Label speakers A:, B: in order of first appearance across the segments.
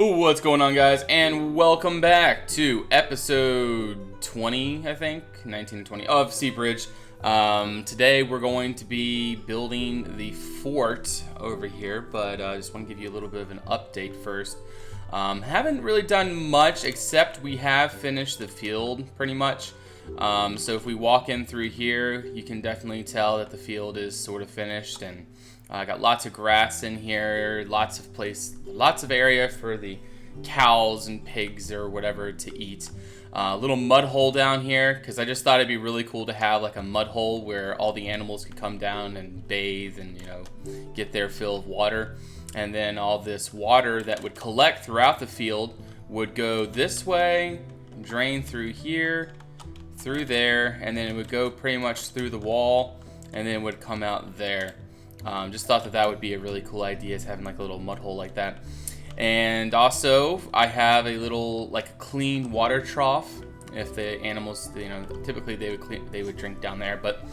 A: What's going on, guys, and welcome back to episode 20, I think, 19 and 20 of Seabridge. Today we're going to be building the fort over here, but I just want to give you a little bit of an update first. Haven't really done much, except we have finished the field pretty much. So if we walk in through here, you can definitely tell that the field is sort of finished, and I got lots of grass in here, lots of area for the cows and pigs or whatever to eat. Little mud hole down here, because I just thought it'd be really cool to have like a mud hole where all the animals could come down and bathe and, you know, get their fill of water. And then all this water that would collect throughout the field would go this way, drain through here, through there, and then it would go pretty much through the wall, and then it would come out there. Just thought that would be a really cool idea, is having like a little mud hole like that. And also, I have a little like a clean water trough. If the animals, you know, typically they would drink down there, but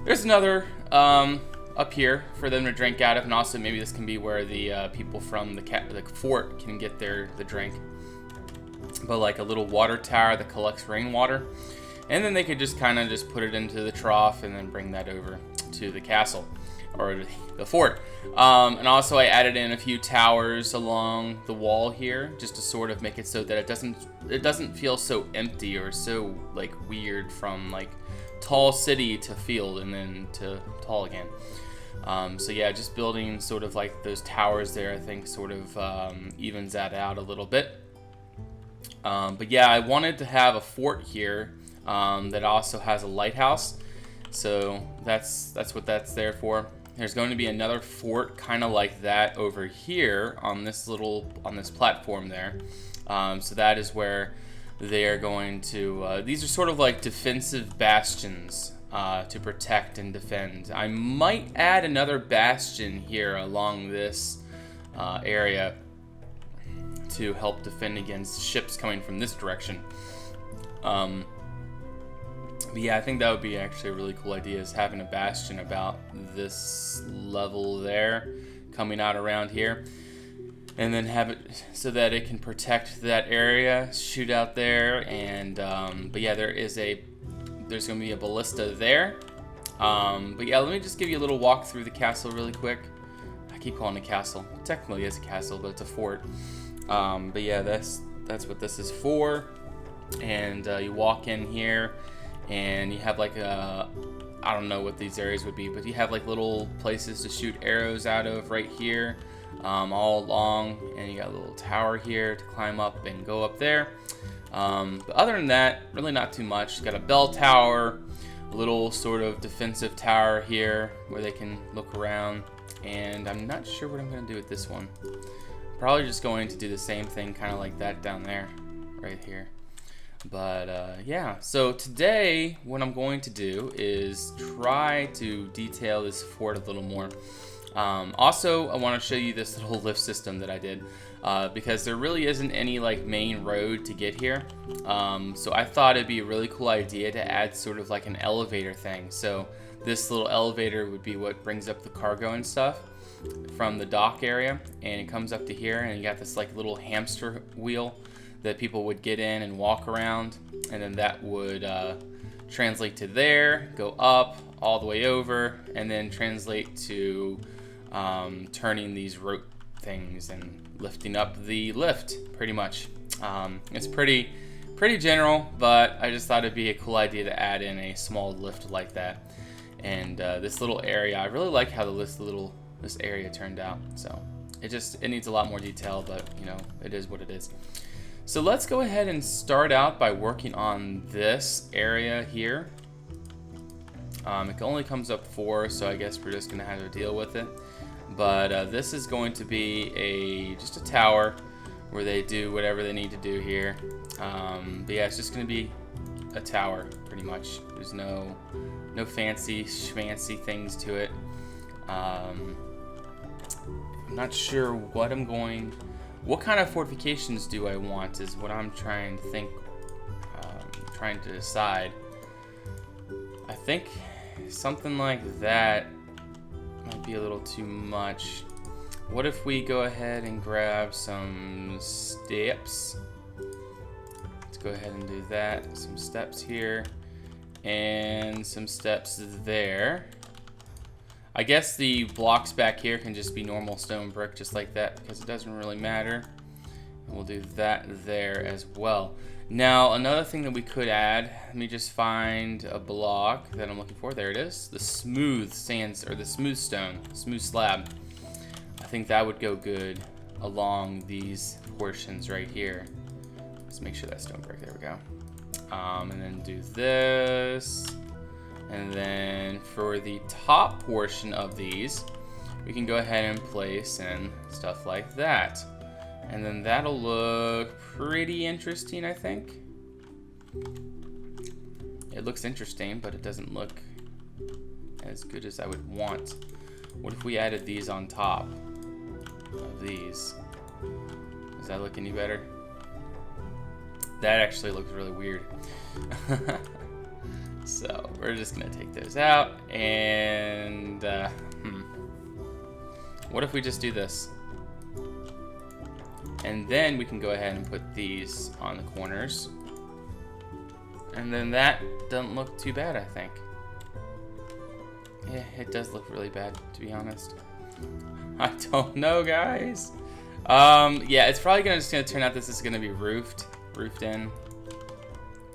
A: there's another up here for them to drink out of, and also maybe this can be where the people from the fort can get the drink. But like a little water tower that collects rainwater, and then they could just kind of just put it into the trough and then bring that over to the castle or the fort. And also I added in a few towers along the wall here, just to sort of make it so that it doesn't feel so empty or so like weird from like tall city to field and then to tall again. So yeah, just building sort of like those towers there, I think sort of evens that out a little bit. But yeah, I wanted to have a fort here that also has a lighthouse, so that's what that's there for. There's going to be another fort kind of like that over here on this platform there. So that is where they are going to, these are sort of like defensive bastions to protect and defend. I might add another bastion here along this area to help defend against ships coming from this direction. But yeah, I think that would be actually a really cool idea, is having a bastion about this level there coming out around here, and then have it so that it can protect that area, shoot out there. And but yeah, there's going to be a ballista there. But yeah, let me just give you a little walk through the castle really quick. I keep calling it a castle. It technically is a castle, but it's a fort. But yeah, that's what this is for. And you walk in here, and you have like I don't know what these areas would be, but you have like little places to shoot arrows out of right here, all along, and you got a little tower here to climb up and go up there. But other than that, really not too much. You got a bell tower, a little sort of defensive tower here where they can look around, and I'm not sure what I'm going to do with this one. Probably just going to do the same thing kind of like that down there, right here. But yeah, so today what I'm going to do is try to detail this fort a little more. Also, I want to show you this little lift system that I did, because there really isn't any like main road to get here. So I thought it'd be a really cool idea to add sort of like an elevator thing. So this little elevator would be what brings up the cargo and stuff from the dock area, and it comes up to here, and you got this like little hamster wheel that people would get in and walk around, and then that would translate to there, go up all the way over, and then translate to turning these rope things and lifting up the lift, pretty much. It's pretty general, but I just thought it'd be a cool idea to add in a small lift like that. And this little area, I really like how this area turned out. So it needs a lot more detail, but you know, it is what it is. So let's go ahead and start out by working on this area here. It only comes up 4, so I guess we're just gonna have to deal with it. But this is going to be just a tower where they do whatever they need to do here. But yeah, it's just gonna be a tower pretty much. There's no fancy schmancy things to it. I'm not sure what kind of fortifications do I want is what I'm trying to think, trying to decide. I think something like that might be a little too much. what if we go ahead and grab some steps? Let's go ahead and do that. Some steps here and some steps there. I guess the blocks back here can just be normal stone brick just like that because it doesn't really matter. And we'll do that there as well. Now, another thing that we could add, let me just find a block that I'm looking for. There it is. The smooth sands, or the smooth stone, smooth slab. I think that would go good along these portions right here. Let's make sure that's stone brick. There we go. And then do this. And then for the top portion of these, we can go ahead and place in stuff like that. And then that'll look pretty interesting, I think. It looks interesting, but it doesn't look as good as I would want. What if we added these on top of these? Does that look any better? That actually looks really weird. So we're just gonna take those out, and what if we just do this? And then we can go ahead and put these on the corners. And then that doesn't look too bad, I think. Yeah, it does look really bad, to be honest. I don't know, guys. Yeah, it's probably just gonna turn out this is gonna be roofed in.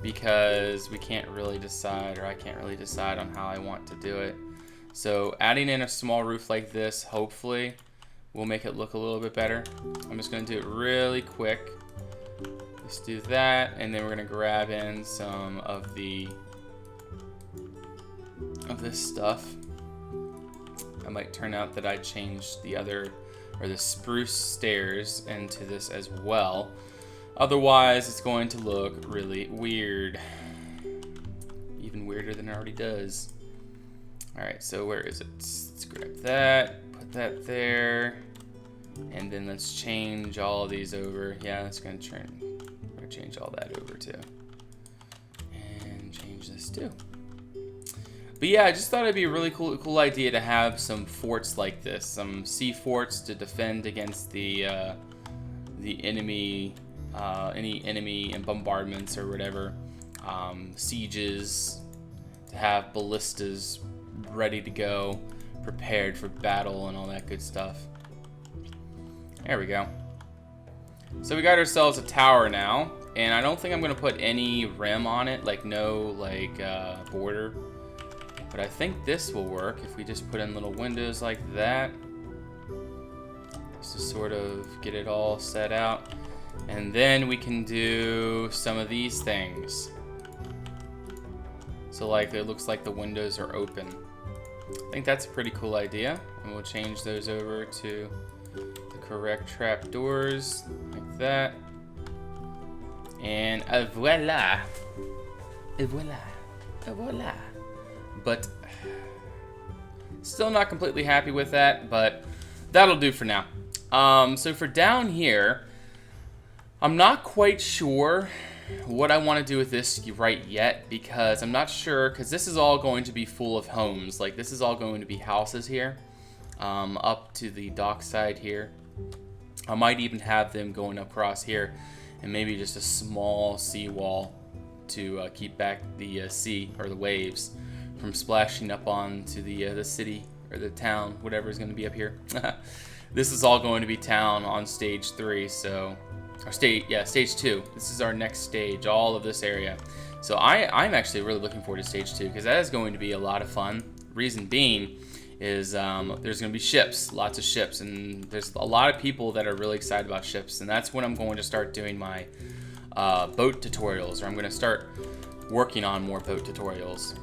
A: Because we can't really decide, or I can't really decide on how I want to do it. So adding in a small roof like this, hopefully, will make it look a little bit better. I'm just gonna do it really quick. Let's do that, and then we're gonna grab in some of this stuff. I might turn out that I changed the spruce stairs into this as well. Otherwise, it's going to look really weird. Even weirder than it already does. Alright, so where is it? Let's grab that, put that there, and then let's change all of these over. Yeah, that's going to turn. We're going to change all that over too. And change this too. But yeah, I just thought it'd be a really cool idea to have some forts like this. Some sea forts to defend against the enemy. Any enemy and bombardments or whatever, sieges, to have ballistas ready to go, prepared for battle and all that good stuff. There we go. So we got ourselves a tower now, and I don't think I'm gonna put any rim on it, like no border, but I think this will work if we just put in little windows like that, just to sort of get it all set out. And then we can do some of these things. So like it looks like the windows are open. I think that's a pretty cool idea. And we'll change those over to the correct trap doors like that. And voila. Voila. Voila. But still not completely happy with that, but that'll do for now. So for down here, I'm not quite sure what I want to do with this right yet, because I'm not sure, because this is all going to be full of homes. Like, this is all going to be houses here, up to the dock side here. I might even have them going across here, and maybe just a small seawall to keep back the sea, or the waves, from splashing up onto the city, or the town, whatever is going to be up here. This is all going to be town on stage 3, so... Or stage 2. This is our next stage, all of this area. So I'm actually really looking forward to stage 2, because that is going to be a lot of fun. Reason being is there's going to be ships, lots of ships, and there's a lot of people that are really excited about ships, and that's when I'm going to start doing my boat tutorials, or I'm going to start working on more boat tutorials.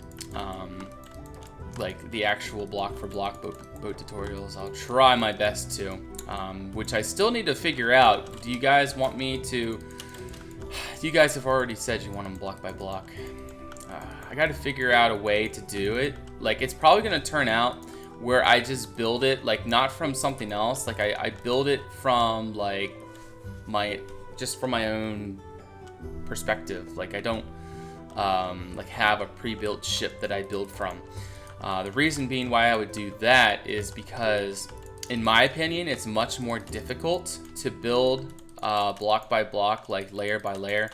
A: Like the actual block for block boat tutorials. I'll try my best to. Which I still need to figure out. Do you guys want me to... You guys have already said you want them block by block. I got to figure out a way to do it. Like, it's probably going to turn out where I just build it, like, not from something else. Like, I build it from, like, just from my own perspective. Like, I don't, like, have a pre-built ship that I build from. The reason being why I would do that is because in my opinion, it's much more difficult to build block by block, like layer by layer,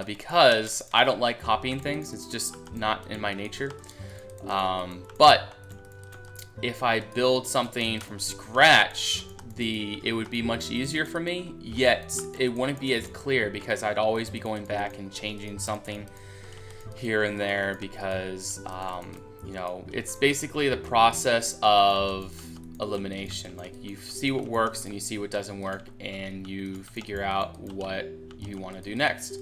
A: because I don't like copying things. It's just not in my nature. But if I build something from scratch, it would be much easier for me, yet it wouldn't be as clear because I'd always be going back and changing something here and there because, you know, it's basically the process of elimination. Like, you see what works and you see what doesn't work and you figure out what you want to do next.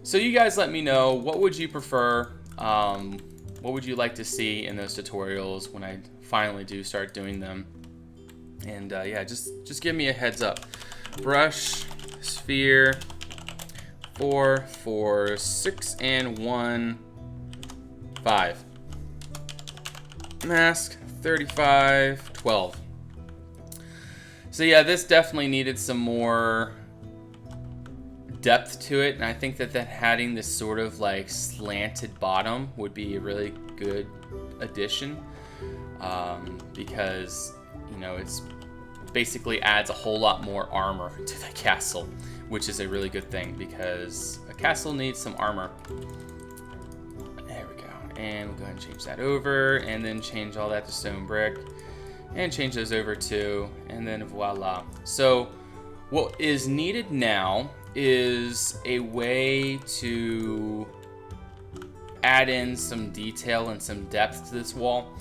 A: So you guys let me know, what would you prefer? What would you like to see in those tutorials when I finally do start doing them? And yeah, just give me a heads up. Brush, sphere, 4, 4, 6, and 1, 5. Mask, 35, 12. So yeah, this definitely needed some more depth to it, and I think that adding this sort of like slanted bottom would be a really good addition, because, you know, it's basically adds a whole lot more armor to the castle, which is a really good thing because a castle needs some armor. There we go. And we'll go ahead and change that over, and then change all that to stone brick, and change those over too, and then voila. So what is needed now is a way to add in some detail and some depth to this wall.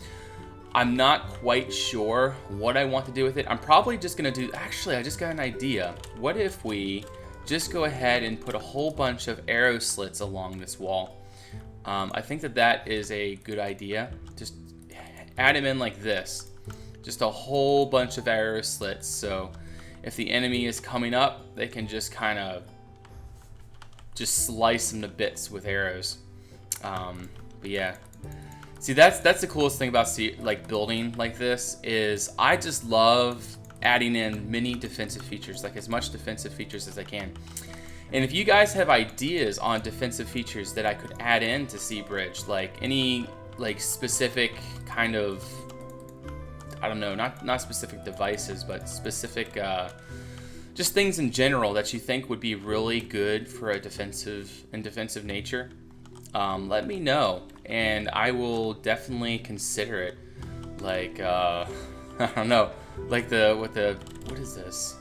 A: I'm not quite sure what I want to do with it. I'm probably just gonna do, actually, I just got an idea. What if we just go ahead and put a whole bunch of arrow slits along this wall? I think that is a good idea. Just add them in like this. Just a whole bunch of arrow slits. So if the enemy is coming up, they can just kind of just slice them to bits with arrows. But yeah. See, that's the coolest thing about like building like this is I just love adding in many defensive features, like as much defensive features as I can. And if you guys have ideas on defensive features that I could add in to Seabridge, like any like specific kind of, I don't know, not specific devices, but specific just things in general that you think would be really good for a defensive nature, let me know, and I will definitely consider it. Like, I don't know, like what is this?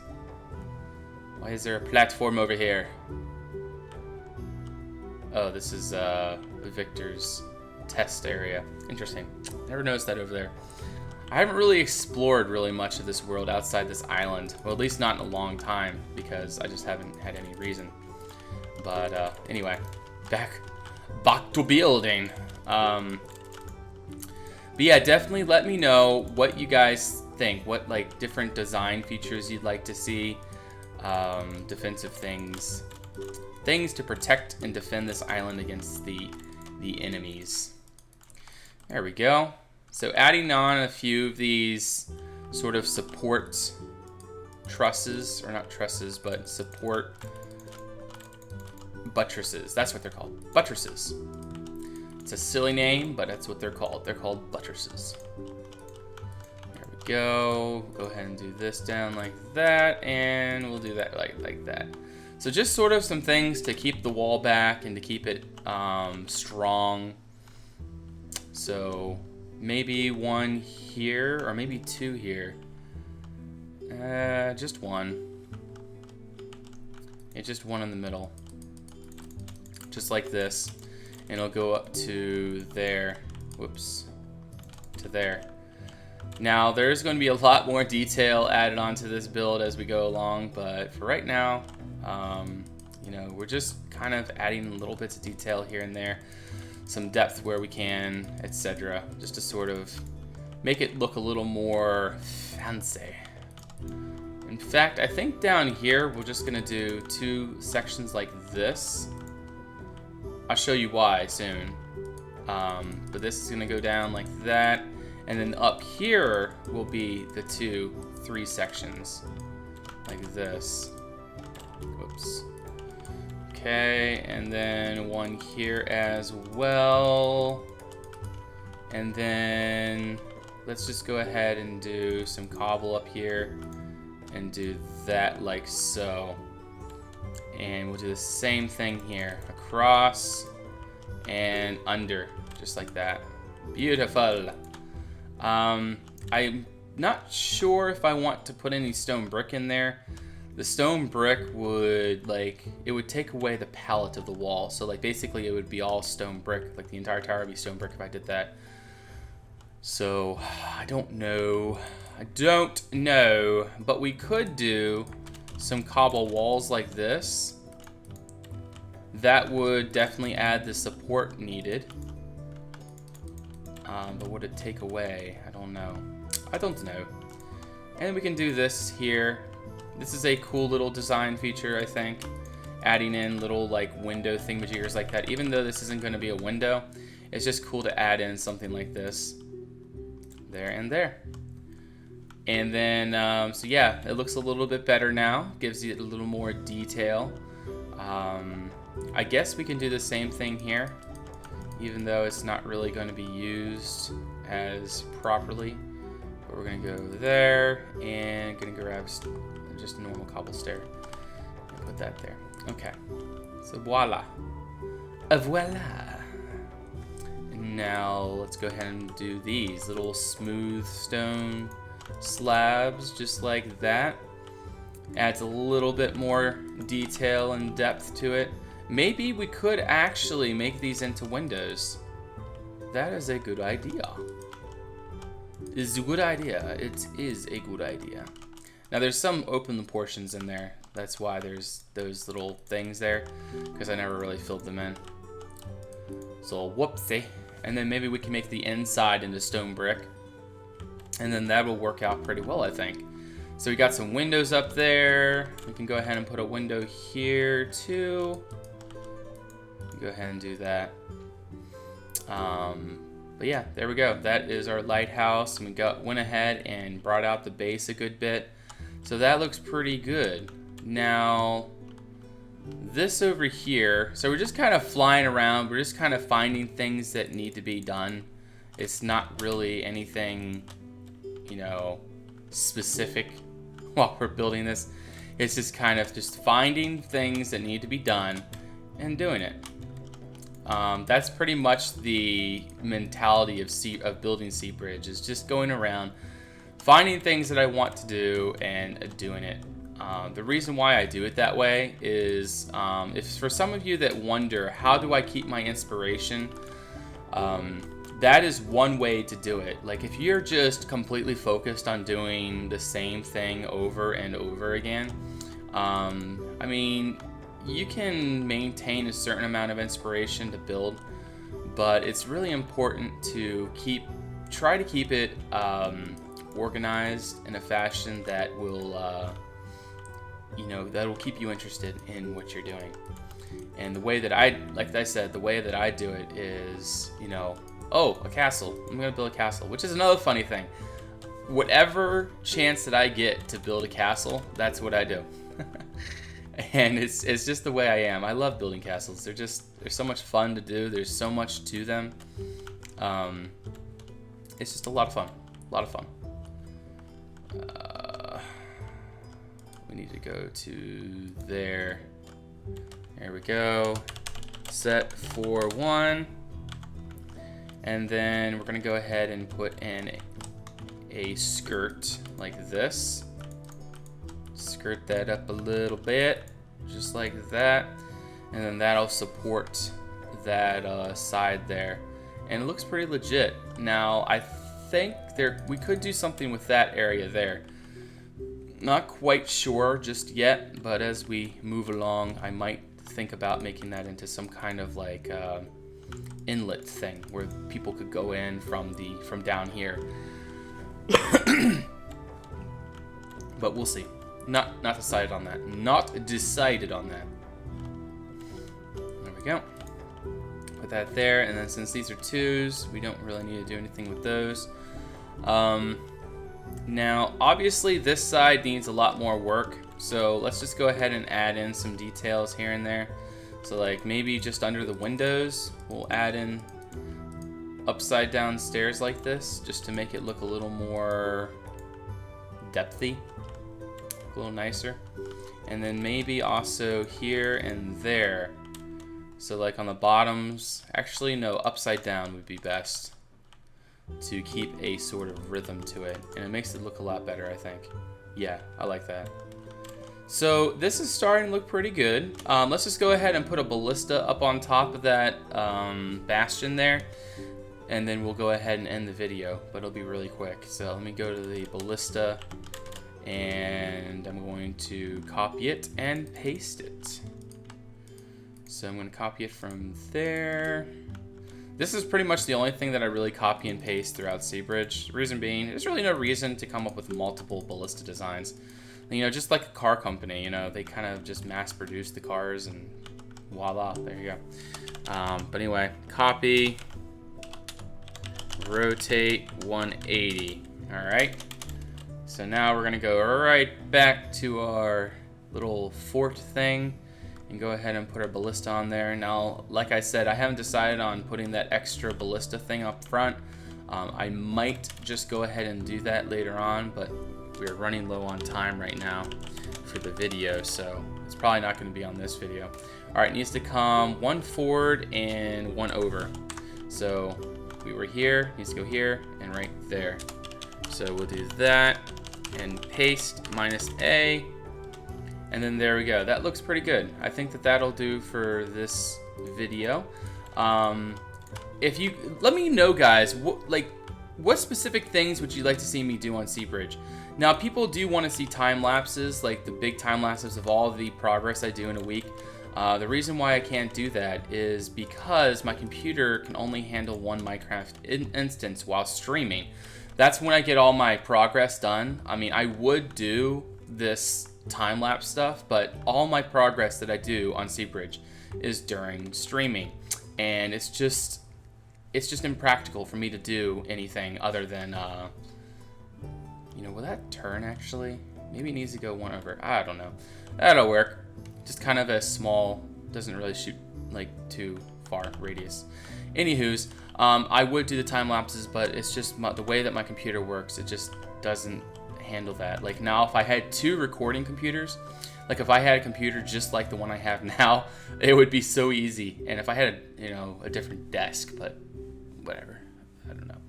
A: Why is there a platform over here? Oh, this is Victor's test area. Interesting. Never noticed that over there. I haven't really explored really much of this world outside this island. Well, at least not in a long time, because I just haven't had any reason. But anyway, back to building. But yeah, definitely let me know what you guys think. What like different design features you'd like to see. Defensive things to protect and defend this island against the enemies. There we go. So adding on a few of these sort of support trusses, or not trusses, but support buttresses. That's what they're called, buttresses. It's a silly name, but that's what they're called. They're called buttresses. There we go. Go ahead and do this down like that, and we'll do that like that. So just sort of some things to keep the wall back and to keep it strong. So maybe one here, or maybe two here. Just one. Yeah, just one in the middle. Just like this. And it'll go up to there. Whoops. To there. Now, there's going to be a lot more detail added onto this build as we go along, but for right now, you know, we're just kind of adding little bits of detail here and there. Some depth where we can, etc. Just to sort of make it look a little more fancy. In fact, I think down here we're just gonna do two sections like this. I'll show you why soon. But this is gonna go down like that, and then up here will be the 3 sections like this. Whoops. Okay, and then one here as well. And then let's just go ahead and do some cobble up here and do that like so. And we'll do the same thing here, across and under, just like that. Beautiful. I'm not sure if I want to put any stone brick in there. The stone brick would, like, it would take away the palette of the wall. So, like, basically it would be all stone brick. Like, the entire tower would be stone brick if I did that. So, I don't know. But we could do some cobble walls like this. That would definitely add the support needed. But would it take away? I don't know. And we can do this here. This is a cool little design feature, I think. Adding in little like window thingamajiggers like that. Even though this isn't going to be a window, it's just cool to add in something like this. There and there. And then, so yeah, it looks a little bit better now. Gives you a little more detail. I guess we can do the same thing here, even though it's not really going to be used as properly. But we're going to go there and going to grab just a normal cobble stair and put that there. Okay, so voila. Voila. And now let's go ahead and do these little smooth stone slabs just like that. Adds a little bit more detail and depth to it. Maybe we could actually make these into windows. That is a good idea. It's a good idea. It is a good idea. Now there's some open portions in there. That's why there's those little things there, because I never really filled them in. So whoopsie. And then maybe we can make the inside into stone brick. And then that will work out pretty well, I think. So we got some windows up there. We can go ahead and put a window here too. Go ahead and do that. But yeah, there we go. That is our lighthouse. And we went ahead and brought out the base a good bit. So that looks pretty good. Now, this over here. So we're just kind of flying around. We're just kind of finding things that need to be done. It's not really anything, you know, specific while we're building this. It's just kind of just finding things that need to be done and doing it. That's pretty much the mentality of building Seabridge, is just going around, finding things that I want to do and doing it. The reason why I do it that way is, if for some of you that wonder, how do I keep my inspiration? That is one way to do it. Like, if you're just completely focused on doing the same thing over and over again, I mean, you can maintain a certain amount of inspiration to build, but it's really important to try to keep it organized in a fashion that will, that will keep you interested in what you're doing. And the way that like I said, the way that I do it is, oh, a castle. I'm gonna build a castle, which is another funny thing. Whatever chance that I get to build a castle, that's what I do. And it's just the way I am. I love building castles. They're so much fun to do. There's so much to them. It's just a lot of fun. We need to go to there. There we go. Set for 1. And then we're gonna go ahead and put in a skirt like this. Skirt that up a little bit, just like that. And then that'll support that side there. And it looks pretty legit. Now, I think we could do something with that area there. Not quite sure just yet, but as we move along, I might think about making that into some kind of like inlet thing where people could go in from down here. But we'll see. Not decided on that. There we go. Put that there, and then since these are 2s, we don't really need to do anything with those. Now, obviously, this side needs a lot more work, so let's just go ahead and add in some details here and there. So, like, maybe just under the windows, we'll add in upside down stairs like this, just to make it look a little more depthy, a little nicer. And then maybe also here and there. So like on the bottoms, actually no, upside down would be best to keep a sort of rhythm to it. And it makes it look a lot better, I think. Yeah, I like that. So this is starting to look pretty good. Let's just go ahead and put a ballista up on top of that bastion there. And then we'll go ahead and end the video, but it'll be really quick. So let me go to the ballista and I'm going to copy it and paste it. So I'm going to copy it from there. This is pretty much the only thing that I really copy and paste throughout Seabridge. The reason being, there's really no reason to come up with multiple ballista designs. You know, just like a car company, you know, they kind of just mass produce the cars and voila, there you go. But anyway, copy, rotate 180. All right. So now we're going to go right back to our little fort thing and go ahead and put our ballista on there. Now, like I said, I haven't decided on putting that extra ballista thing up front. I might just go ahead and do that later on, but we're running low on time right now for the video, so it's probably not going to be on this video. All right, it needs to come one forward and one over. So we were here, needs to go here and right there. So we'll do that and paste -A. And then there we go. That looks pretty good. I think that that'll do for this video. If you let me know, guys, what specific things would you like to see me do on Seabridge? Now, people do want to see time lapses, like the big time lapses of all the progress I do in a week. The reason why I can't do that is because my computer can only handle one Minecraft instance while streaming. That's when I get all my progress done. I mean, I would do this time-lapse stuff, but all my progress that I do on Seabridge is during streaming, and it's just impractical for me to do anything other than you know, will that turn actually? Maybe it needs to go one over. I don't know. That'll work. Just kind of a small, doesn't really shoot like too far radius. Anywho's, I would do the time lapses, but it's just the way that my computer works. It just doesn't handle that. Like now, if I had two recording computers, like if I had a computer just like the one I have now, it would be so easy. And if I had a different desk, but whatever, I don't know.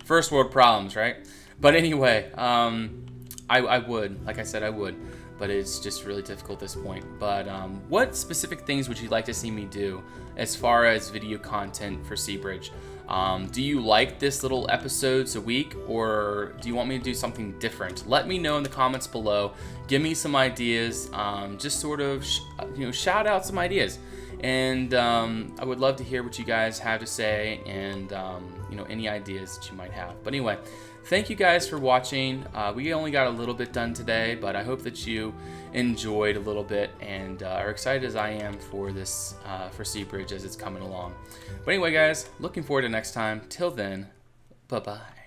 A: First world problems, right? But anyway, I would, like I said, I would, but it's just really difficult at this point. But what specific things would you like to see me do as far as video content for Seabridge? Do you like this little episodes a week, or do you want me to do something different? Let me know in the comments below. Give me some ideas. Just sort of, shout out some ideas. And I would love to hear what you guys have to say, and any ideas that you might have. But anyway, thank you guys for watching. We only got a little bit done today, but I hope that you enjoyed a little bit and are excited as I am for this for Seabridge as it's coming along. But anyway, guys, looking forward to next time. Till then, bye-bye.